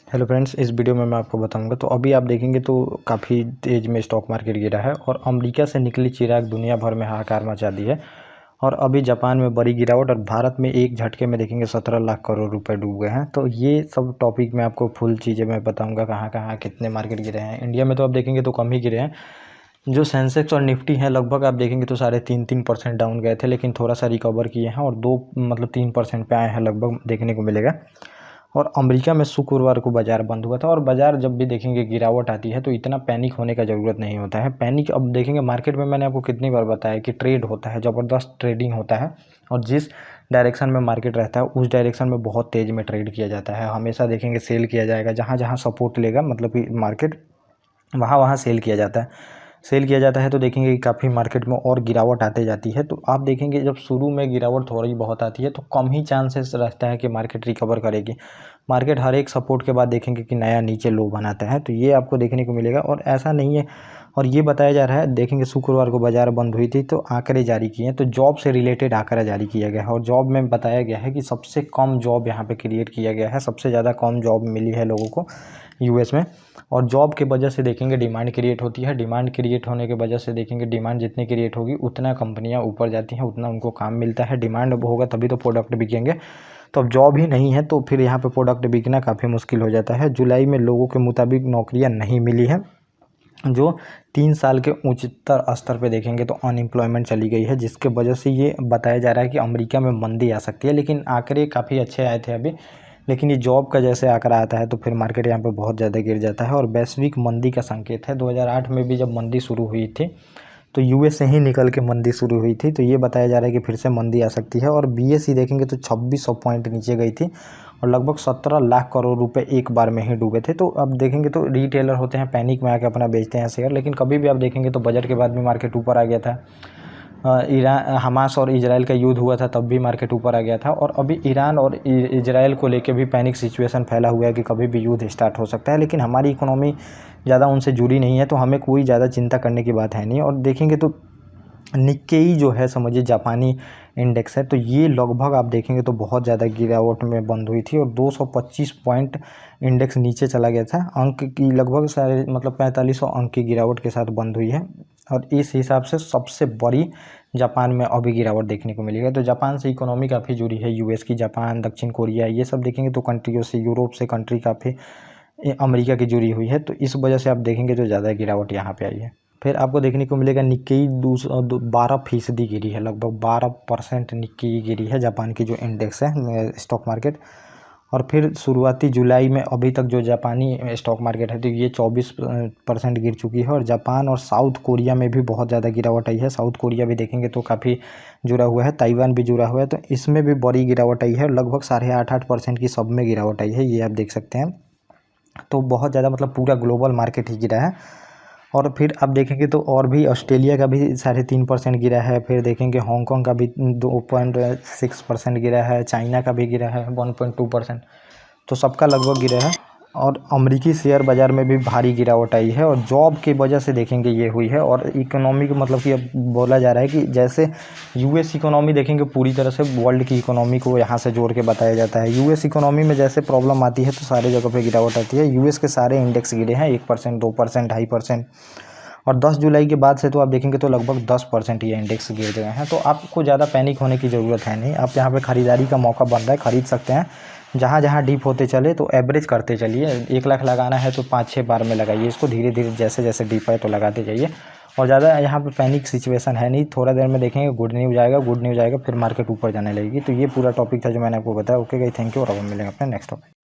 Hello friends, इस video में मैं आपको बताऊंगा। तो अभी आप देखेंगे तो काफ़ी तेज़ में स्टॉक मार्केट गिरा है और अमेरिका से निकली चिराग दुनिया भर में हाहाकार मचा दी है। और अभी जापान में बड़ी गिरावट और भारत में एक झटके में देखेंगे 17 लाख करोड़ रुपए डूब गए हैं। तो ये सब टॉपिक में आपको फुल चीज़ें मैं बताऊंगा, कहाँ कहाँ कितने मार्केट गिरे हैं। इंडिया में तो आप देखेंगे तो कम ही गिरे हैं। जो सेंसेक्स और निफ्टी हैं लगभग आप देखेंगे तो 3.5% डाउन गए थे, लेकिन थोड़ा सा रिकवर किए हैं और 3% पे आए हैं लगभग देखने को मिलेगा। और अमेरिका में शुक्रवार को बाज़ार बंद हुआ था। और बाज़ार जब भी देखेंगे गिरावट आती है तो इतना पैनिक होने का ज़रूरत नहीं होता है। पैनिक अब देखेंगे मार्केट में, मैंने आपको कितनी बार बताया कि ट्रेड होता है, ज़बरदस्त ट्रेडिंग होता है और जिस डायरेक्शन में मार्केट रहता है उस डायरेक्शन में बहुत तेज़ में ट्रेड किया जाता है। हमेशा देखेंगे सेल किया जाएगा, जहाँ जहाँ सपोर्ट लेगा मतलब कि मार्केट वहाँ वहाँ सेल किया जाता है। सेल किया जाता है तो देखेंगे कि काफ़ी मार्केट में और गिरावट आते जाती है। तो आप देखेंगे जब शुरू में गिरावट थोड़ी बहुत आती है तो कम ही चांसेस रहता है कि मार्केट रिकवर करेगी। मार्केट हर एक सपोर्ट के बाद देखेंगे कि नया नीचे लो बनाता है, तो ये आपको देखने को मिलेगा। और ऐसा नहीं है, और ये बताया जा रहा है, देखेंगे शुक्रवार को बाजार बंद हुई थी तो आंकड़े जारी किए हैं, तो जॉब से रिलेटेड आंकड़ा जारी किया गया है। और जॉब में बताया गया है कि सबसे कम जॉब यहाँ पे क्रिएट किया गया है, सबसे ज़्यादा कम जॉब मिली है लोगों को यूएस में। और जॉब के वजह से देखेंगे डिमांड क्रिएट होती है। डिमांड क्रिएट होने के वजह से देखेंगे डिमांड जितनी क्रिएट होगी उतना कंपनियां ऊपर जाती हैं, उतना उनको काम मिलता है। डिमांड होगा तभी तो प्रोडक्ट बिकेंगे। तो अब जॉब ही नहीं है तो फिर यहाँ पे प्रोडक्ट बिकना काफ़ी मुश्किल हो जाता है। जुलाई में लोगों के मुताबिक नौकरियाँ नहीं मिली है, जो 3 साल के उच्चतर स्तर पे देखेंगे तो अनएम्प्लॉयमेंट चली गई है, जिसके वजह से ये बताया जा रहा है कि अमेरिका में मंदी आ सकती है। लेकिन आंकड़े काफ़ी अच्छे आए थे अभी, लेकिन ये जॉब का जैसे आंकड़ा आता है तो फिर मार्केट यहाँ पे बहुत ज़्यादा गिर जाता है और वैश्विक मंदी का संकेत है। 2008 में भी जब मंदी शुरू हुई थी तो यूएस से ही निकल के मंदी शुरू हुई थी, तो ये बताया जा रहा है कि फिर से मंदी आ सकती है। और बीएसई देखेंगे तो 2600 पॉइंट नीचे गई थी और लगभग 17 लाख करोड़ रुपए एक बार में ही डूबे थे। तो अब देखेंगे तो रिटेलर होते हैं, पैनिक में आके अपना बेचते हैं शेयर, लेकिन कभी भी आप देखेंगे तो बजट के बाद भी मार्केट ऊपर आ गया था। ईरान हमास और इजराइल का युद्ध हुआ था तब भी मार्केट ऊपर आ गया था। और अभी ईरान और इजराइल को लेके भी पैनिक सिचुएशन फैला हुआ है कि कभी भी युद्ध स्टार्ट हो सकता है, लेकिन हमारी इकोनॉमी ज़्यादा उनसे जुड़ी नहीं है तो हमें कोई ज़्यादा चिंता करने की बात है नहीं। और देखेंगे तो निक्केई जो है, समझिए जापानी इंडेक्स है, तो ये लगभग आप देखेंगे तो बहुत ज़्यादा गिरावट में बंद हुई थी और 225 पॉइंट इंडेक्स नीचे चला गया था। अंक की लगभग सारे 4500 अंक की गिरावट के साथ बंद हुई है। और इस हिसाब से सबसे बड़ी जापान में अभी गिरावट देखने को मिली है। तो जापान से इकोनॉमी काफ़ी जुड़ी है यूएस की, जापान, दक्षिण कोरिया, ये सब देखेंगे तो कंट्रियों से, यूरोप से कंट्री काफ़ी अमेरिका की जुड़ी हुई है, तो इस वजह से आप देखेंगे तो ज़्यादा गिरावट यहाँ पे आई है। फिर आपको देखने को मिलेगा निक्केई 12% गिरी है, लगभग 12% निक्केई गिरी है, जापान की जो इंडेक्स है स्टॉक मार्केट। और फिर शुरुआती जुलाई में अभी तक जो जापानी स्टॉक मार्केट है तो ये 24% गिर चुकी है। और जापान और साउथ कोरिया में भी बहुत ज़्यादा गिरावट आई है। साउथ कोरिया भी देखेंगे तो काफ़ी जुड़ा हुआ है, ताइवान भी जुड़ा हुआ है, तो इसमें भी बड़ी गिरावट आई है। लगभग 8.5% की सब में गिरावट आई है, ये आप देख सकते हैं। तो बहुत ज़्यादा मतलब पूरा ग्लोबल मार्केट ही गिरा है। और फिर आप देखेंगे तो और भी ऑस्ट्रेलिया का भी 3.5% गिरा है। फिर देखेंगे हांगकांग का भी 2.6% गिरा है, चाइना का भी गिरा है 1.2%, तो सबका लगभग गिरा है। और अमेरिकी शेयर बाज़ार में भी भारी गिरावट आई है और जॉब की वजह से देखेंगे ये हुई है। और इकोनॉमी को मतलब कि अब बोला जा रहा है कि जैसे यूएस इकोनॉमी देखेंगे पूरी तरह से वर्ल्ड की इकोनॉमी को यहाँ से जोड़ के बताया जाता है। यूएस इकोनॉमी में जैसे प्रॉब्लम आती है तो सारे जगह पे गिरावट आती है। यूएस के सारे इंडेक्स गिरे हैं 1%, 2%, 2.5%। और 10 जुलाई के बाद से तो आप देखेंगे तो लगभग 10% ये इंडेक्स गिर गए हैं। तो आपको ज़्यादा पैनिक होने की ज़रूरत है नहीं। आप यहाँ पे ख़रीदारी का मौका बन रहा है, ख़रीद सकते हैं। जहाँ जहाँ डीप होते चले तो एवरेज करते चलिए। 1 लाख लगाना है तो 5-6 बार में लगाइए इसको, धीरे धीरे जैसे जैसे डीप है तो लगाते जाइए। और ज़्यादा यहाँ पे पैनिक सिचुएशन है नहीं। थोड़ा देर में देखेंगे गुड न्यूज़ आएगा, फिर मार्केट ऊपर जाने लगेगी। तो ये पूरा टॉपिक था जो मैंने आपको बताया। Okay guys, thank you. और अब हम मिलेंगे अपने नेक्स्ट टॉपिक।